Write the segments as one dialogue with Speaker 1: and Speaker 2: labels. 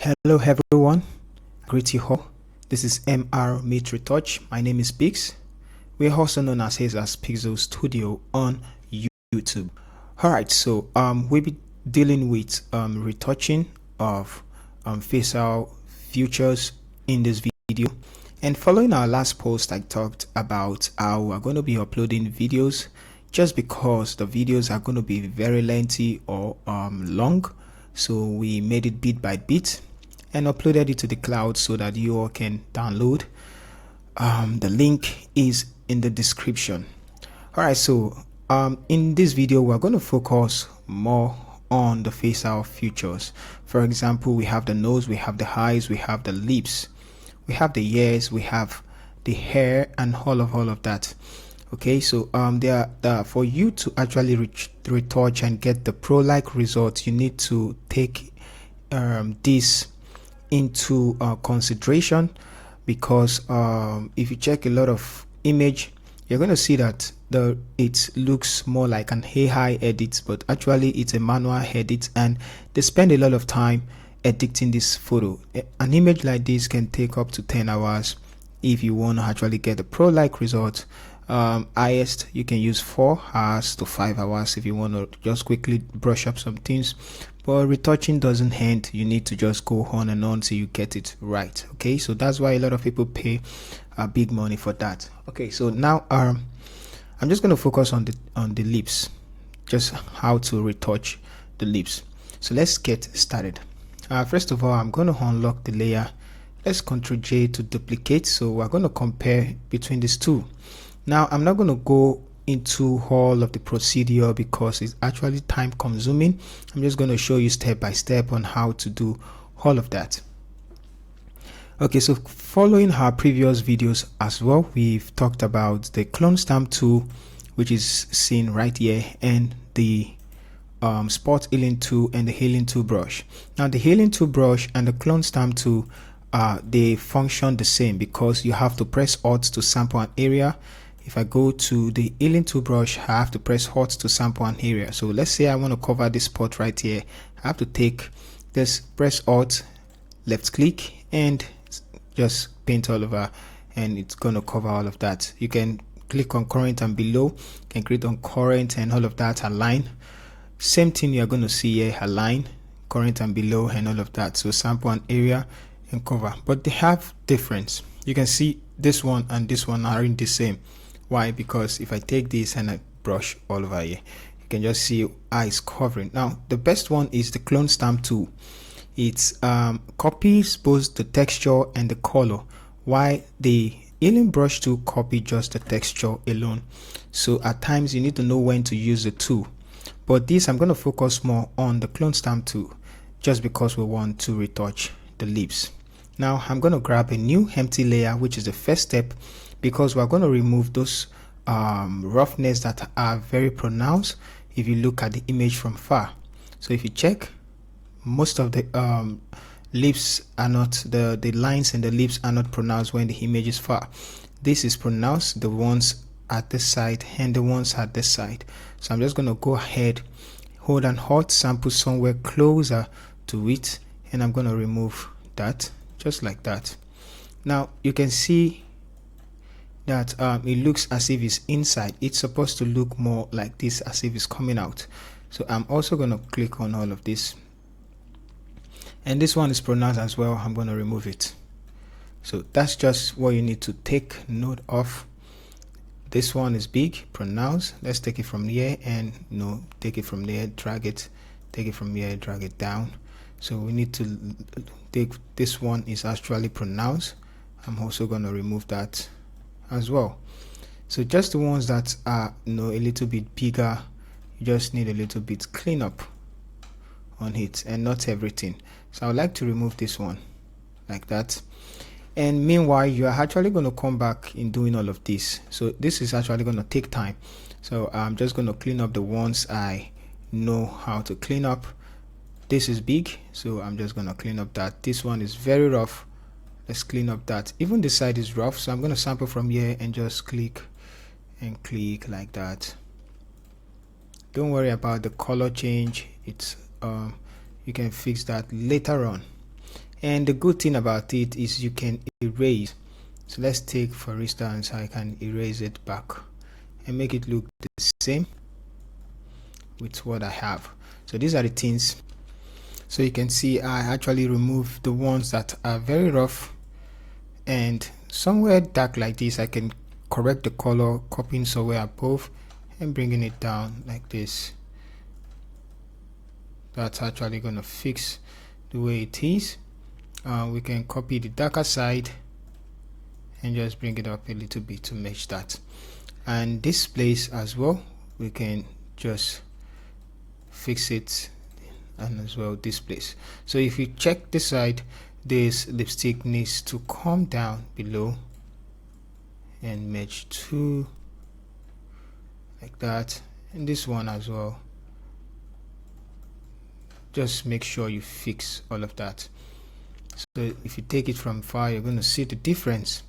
Speaker 1: Hello everyone, I greet you all. This is MR Meet Retouch. My name is Biggs. We are also known as Pixel Studio on YouTube. Alright, so we'll be dealing with retouching of facial features in this video. And following our last post, I talked about how we're going to be uploading videos just because the videos are going to be very lengthy or long. So we made it bit by bit and uploaded it to the cloud so that you all can download. The link is in the description. Alright, so in this video we're going to focus more on the facial features. For example, we have the nose, we have the eyes, we have the lips, we have the ears, we have the hair, and all of that. Okay, so for you to actually retouch and get the pro-like results, you need to take this into consideration, because if you check a lot of image, you're going to see that it looks more like an AI edit, but actually it's a manual edit, and they spend a lot of time editing this photo. An image like this can take up to 10 hours if you want to actually get a pro-like result. Highest you can use 4 hours to 5 hours if you want to just quickly brush up some things. But retouching doesn't end. You need to just go on and on till you get it right. Okay, so that's why a lot of people pay big money for that. Okay, so now I'm just going to focus on the lips, just how to retouch the lips. So let's get started. First of all, I'm going to unlock the layer. Let's Ctrl J to duplicate. So we're going to compare between these two. Now I'm not going to go into all of the procedure because it's actually time consuming. I'm just going to show you step by step on how to do all of that. Okay, so following our previous videos as well, we've talked about the clone stamp tool, which is seen right here, and the spot healing tool and the healing tool brush. Now the healing tool brush and the clone stamp tool, they function the same because you have to press Alt to sample an area. If I go to the healing tool brush, I have to press Alt to sample an area. So let's say I want to cover this spot right here. I have to take this, press Alt, left click, and just paint all over, and it's going to cover all of that. You can click on current and below, you can click on current and all of that, align. Same thing you're going to see here, align, current and below, and all of that. So sample an area and cover, but they have difference. You can see this one and this one aren't the same. Why? Because if I take this and I brush all over here, you can just see eyes covering. Now the best one is the clone stamp tool. It copies both the texture and the color, while the healing brush tool copy just the texture alone. So at times you need to know when to use the tool, but this I'm going to focus more on the clone stamp tool just because we want to retouch the lips. Now I'm going to grab a new empty layer, which is the first step, because we're going to remove those roughness that are very pronounced if you look at the image from far. So if you check, most of the lips are not, the lines and the lips are not pronounced when the image is far. This is pronounced, the ones at this side and the ones at this side. So I'm just going to go ahead, hold and hot, sample somewhere closer to it, and I'm going to remove that just like that. Now you can see that it looks as if it's inside. It's supposed to look more like this, as if it's coming out. So I'm also going to click on all of this, and this one is pronounced as well. I'm going to remove it. So that's just what you need to take note of. This one is big, pronounced. Let's take it from here, and take it from there, drag it, take it from here, drag it down. So we need to take this one is actually pronounced. I'm also going to remove that as well. So just the ones that are a little bit bigger, you just need a little bit cleanup on it, and not everything. So I would like to remove this one like that, and meanwhile you are actually going to come back in doing all of this. So this is actually going to take time, so I'm just going to clean up the ones I know how to clean up. This is big, so I'm just going to clean up that. This one is very rough. Let's clean up that. Even this side is rough, so I'm going to sample from here and just click and click like that. Don't worry about the color change. It's you can fix that later on. And the good thing about it is you can erase. So let's take, for instance, I can erase it back and make it look the same with what I have. So these are the things. So you can see I actually remove the ones that are very rough, and somewhere dark like this I can correct the color, copying somewhere above and bringing it down like this. That's actually going to fix the way it is. We can copy the darker side and just bring it up a little bit to match that. And this place as well, we can just fix it, and as well this place. So if you check this side, this lipstick needs to come down below and match to like that, and this one as well. Just make sure you fix all of that. So if you take it from far, you're going to see the difference.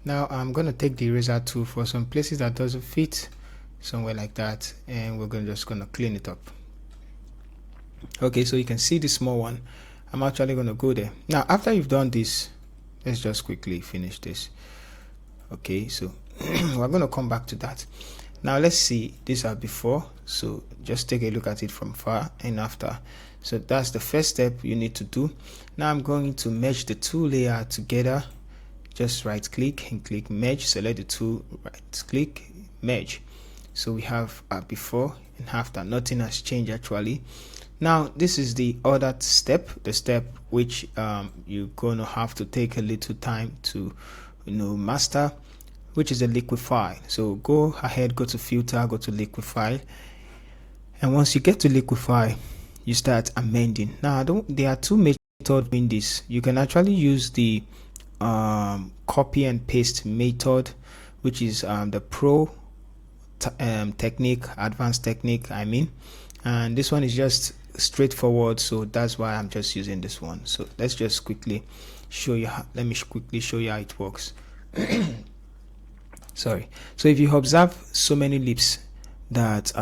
Speaker 1: Now I'm going to take the eraser tool for some places that doesn't fit, somewhere like that, and we're just going to clean it up. Okay, so you can see the small one. I'm actually going to go there. Now after you've done this, let's just quickly finish this. Okay, so we're going to come back to that. Now let's see, these are before, so just take a look at it from far and after. So that's the first step you need to do. Now I'm going to merge the two layers together. Just right click and click merge, select the two, right click, merge. So we have before and after. Nothing has changed actually. Now this is the other step, the step which you're going to have to take a little time to master, which is a liquify. So go ahead, go to filter, go to liquify, and once you get to liquify, you start amending. Now there are two methods doing this. You can actually use the copy and paste method, which is the pro technique, advanced technique I mean, and this one is just straightforward, so that's why I'm just using this one. So let's just quickly show you how, let me quickly show you how it works. Sorry. So if you observe so many lips that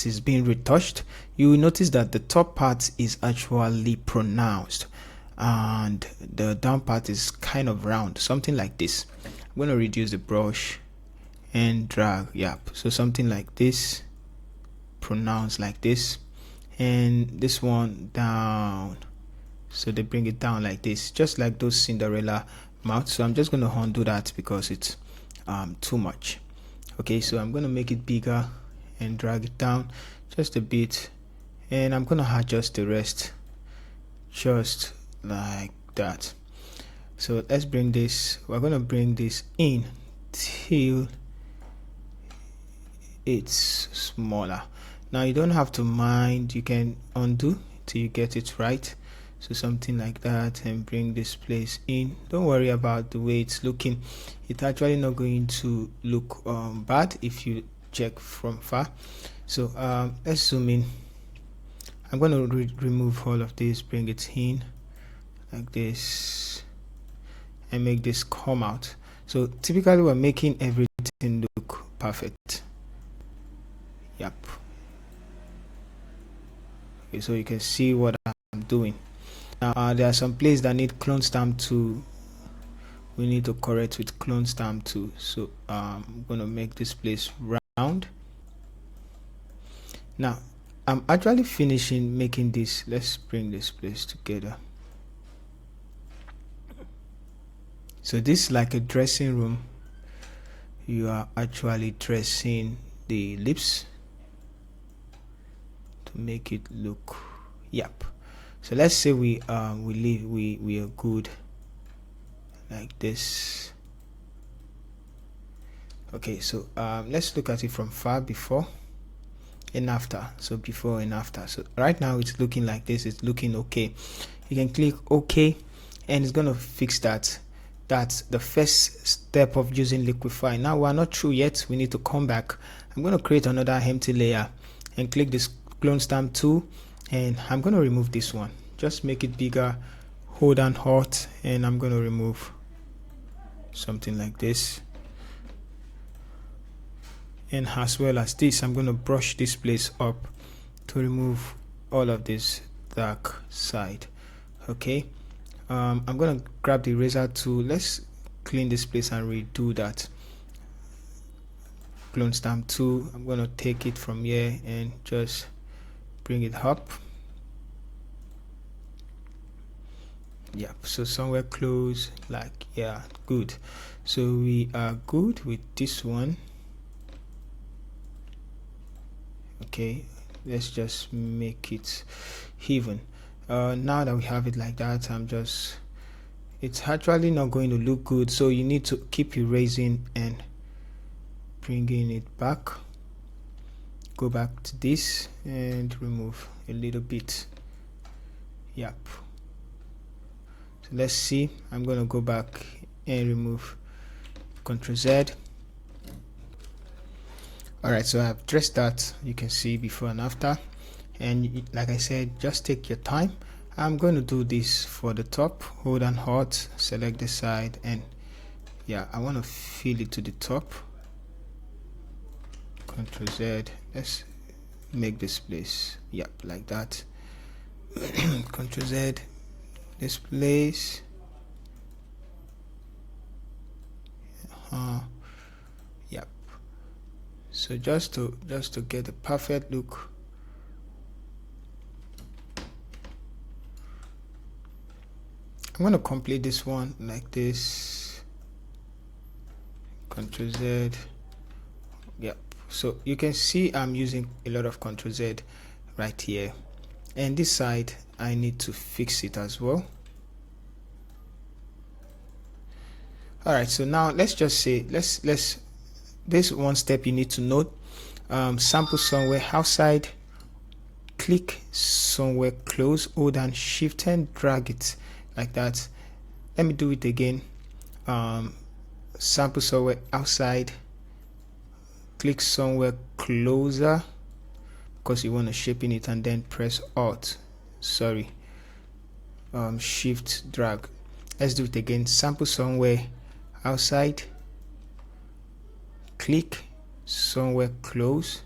Speaker 1: is being retouched, you will notice that the top part is actually pronounced and the down part is kind of round, something like this. I'm going to reduce the brush and drag, yep, so something like this, pronounced like this, and this one down, so they bring it down like this, just like those Cinderella mouth. So I'm just going to undo that because it's too much. Okay, so I'm going to make it bigger and drag it down just a bit, and I'm going to adjust the rest just like that. So let's bring this, we're going to bring this in till it's smaller. Now you don't have to mind, you can undo till you get it right. So something like that, and bring this place in. Don't worry about the way it's looking. It's actually not going to look bad if you check from far. So let's zoom in. I'm going to remove all of this, bring it in like this, and make this come out. So typically we're making everything look perfect. Yep. Okay, so you can see what I'm doing. Now there are some places that need clone stamp tool. We need to correct with clone stamp tool. So I'm going to make this place round. Now I'm actually finishing making this. Let's bring this place together. So this is like a dressing room. You are actually dressing the lips to make it look, yep. So let's say we are good like this. Okay, so let's look at it from far, before and after. So before and after. So right now it's looking like this, it's looking okay. You can click OK and it's gonna fix that. That's the first step of using liquify. Now we're not through yet, we need to come back. I'm going to create another empty layer and click this clone stamp tool, and I'm going to remove this one. Just make it bigger, hold and Alt, and I'm going to remove something like this. And as well as this, I'm going to brush this place up to remove all of this dark side. Okay, I'm gonna grab the eraser tool. Let's clean this place and redo that. Clone stamp tool, I'm gonna take it from here and just bring it up. Yeah, so somewhere close, like, yeah, good. So we are good with this one. Okay, let's just make it even. Now that we have it like that, it's actually not going to look good, so you need to keep erasing and bringing it back. Go back to this and remove a little bit. Yep. So let's see, I'm going to go back and remove Ctrl Z. Alright, so I've dressed that. You can see before and after, and like I said, just take your time. I'm going to do this for the top. Hold on Alt, select the side, and yeah, I want to fill it to the top. Ctrl Z. Let's make this place, yep, like that. Ctrl Z, this place. Yep. So just to get a perfect look, I'm going to complete this one like this. Ctrl Z. Yep. So you can see I'm using a lot of Ctrl Z right here, and this side I need to fix it as well. Alright, so now let's just say let's this one step you need to note. Sample somewhere outside, click somewhere close, hold down shift and drag it like that. Let me do it again. Sample somewhere outside, click somewhere closer because you want to shape in it, and then press Alt, shift drag. Let's do it again. Sample somewhere outside, click somewhere close,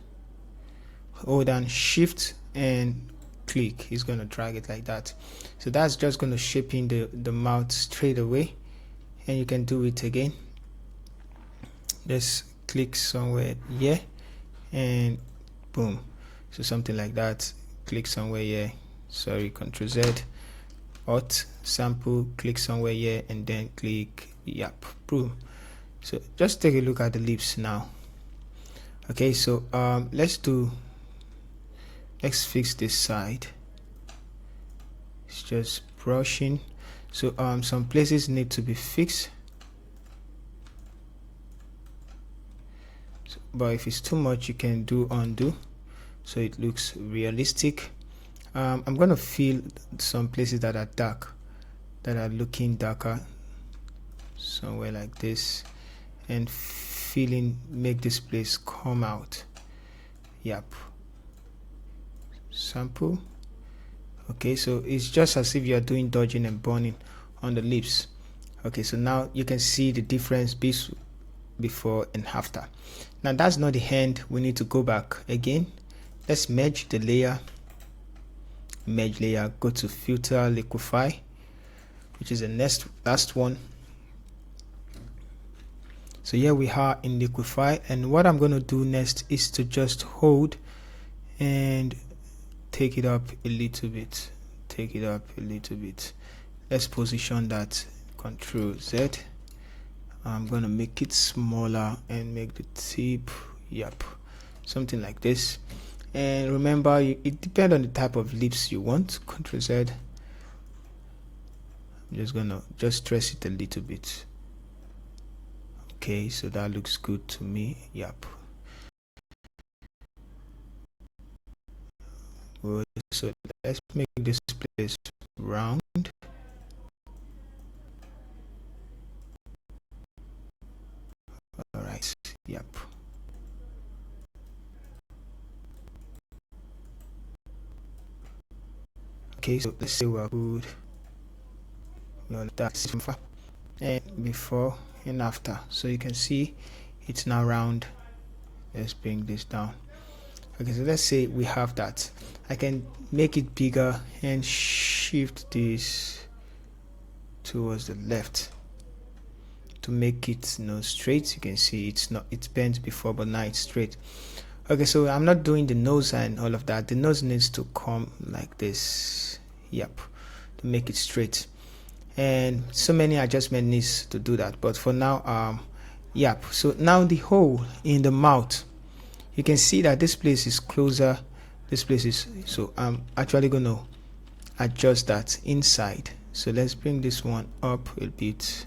Speaker 1: hold down shift and click. It's going to drag it like that. So that's just going to shape in the mouth straight away, and you can do it again. Let's click somewhere here and boom. So something like that. Click somewhere here, Ctrl Z, Alt, sample, click somewhere here and then click, yep, boom. So just take a look at the lips now. Okay, so let's fix this side. It's just brushing. So some places need to be fixed, but if it's too much you can do undo so it looks realistic. I'm gonna fill some places that are dark, that are looking darker, somewhere like this, and make this place come out. Yep. Sample. Okay, so it's just as if you are doing dodging and burning on the lips. Okay, so now you can see the difference before and after. Now that's not the end. We need to go back again. Let's merge the layer. Merge layer, go to filter, liquify, which is the last one. So here we are in liquify, and what I'm going to do next is to just hold and take it up a little bit. Take it up a little bit. Let's position that. Ctrl Z. I'm going to make it smaller and make the tip, yep, something like this. And remember, it depends on the type of lips you want. Ctrl Z. I'm just gonna stress it a little bit. Okay, so that looks good to me. Yep. Good. So let's make this place round. All right. Yep. Okay, so let's say we're good. That's and before and after, so you can see it's now round. Let's bring this down. Okay, so let's say we have that. I can make it bigger and shift this towards the left to make it straight. You can see it's bent before, but now it's straight. Okay, so I'm not doing the nose and all of that. The nose needs to come like this. Yep, to make it straight. And so many adjustment needs to do that, but for now, yep. So now the hole in the mouth, you can see that this place is closer, this place is, so I'm actually going to adjust that inside. So let's bring this one up a bit.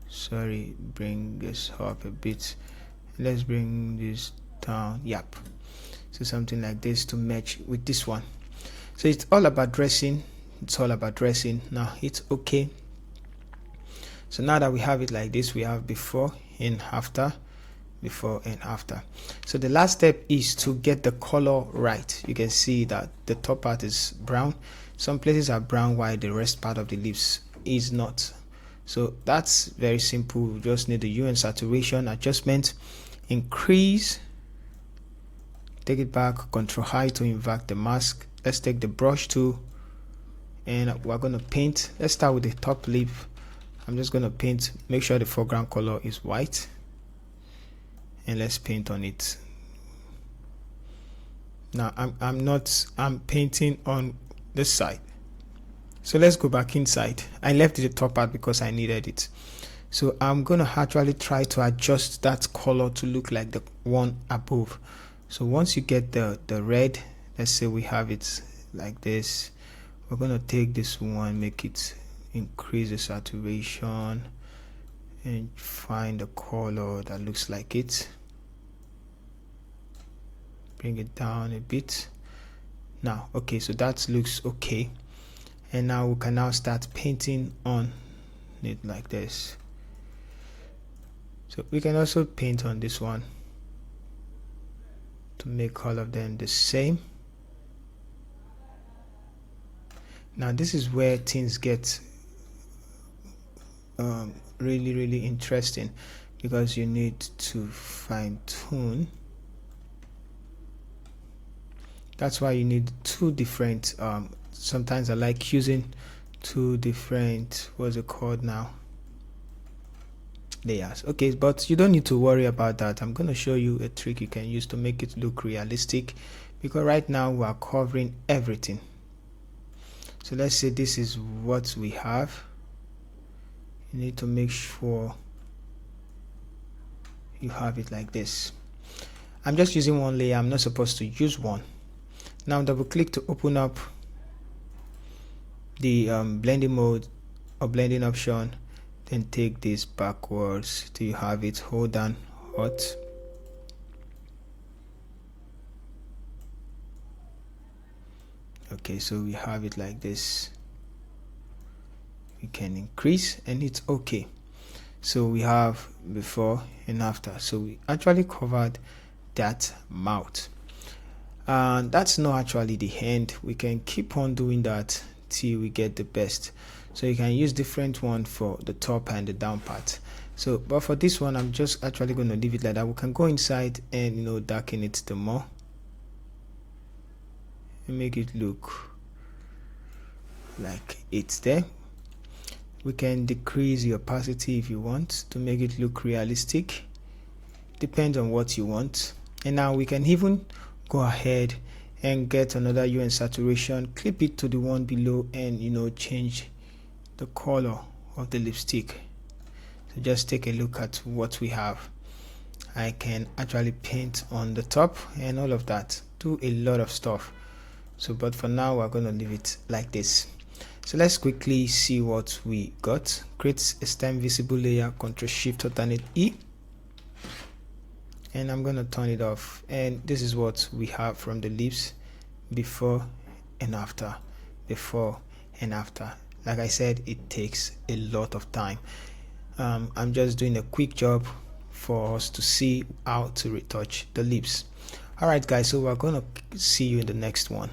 Speaker 1: Sorry, bring this up a bit. Let's bring this down. Yep. So something like this to match with this one. So it's all about dressing. It's all about dressing. Now it's okay. So now that we have it like this, we have before and after, before and after. So the last step is to get the color right. You can see that the top part is brown. Some places are brown while the rest part of the leaves is not. So that's very simple. We just need the hue and saturation adjustment. Increase, take it back, control high to invert the mask. Let's take the brush tool and we're going to paint. Let's start with the top leaf. I'm just going to paint, make sure the foreground color is white, and let's paint on it. Now I'm painting on this side. So let's go back inside. I left the top part because I needed it. So I'm going to actually try to adjust that color to look like the one above. So once you get the red, let's say we have it like this, we're going to take this one, make it, increase the saturation and find a color that looks like it. Bring it down a bit. Now, okay, so that looks okay. And now we can now start painting on it like this. So we can also paint on this one to make all of them the same. Now this is where things get really interesting, because you need to fine tune. That's why you need two different sometimes I like using two different, what's it called now, layers. Okay, but you don't need to worry about that. I'm going to show you a trick you can use to make it look realistic, because right now we are covering everything. So let's say this is what we have. You need to make sure you have it like this. I'm just using one layer. I'm not supposed to use one. Now double click to open up the blending mode or blending option, then take this backwards till you have it. Hold down Alt. Okay, so we have it like this. We can increase and it's okay. So we have before and after. So we actually covered that mouth. And that's not actually the end. We can keep on doing that till we get the best. So you can use different one for the top and the down part. So but for this one, I'm just actually going to leave it like that. We can go inside and darken it the more and make it look like it's there. We can decrease the opacity if you want to make it look realistic. Depends on what you want. And now we can even go ahead and get another hue and saturation, clip it to the one below, and change the color of the lipstick. So just take a look at what we have. I can actually paint on the top and all of that, do a lot of stuff. So but for now we're going to leave it like this. So let's quickly see what we got. Create a stem visible layer, Ctrl Shift Alternate E, and I'm going to turn it off. And this is what we have from the leaves, before and after, before and after. Like I said, it takes a lot of time. I'm just doing a quick job for us to see how to retouch the leaves. Alright guys, so we're going to see you in the next one.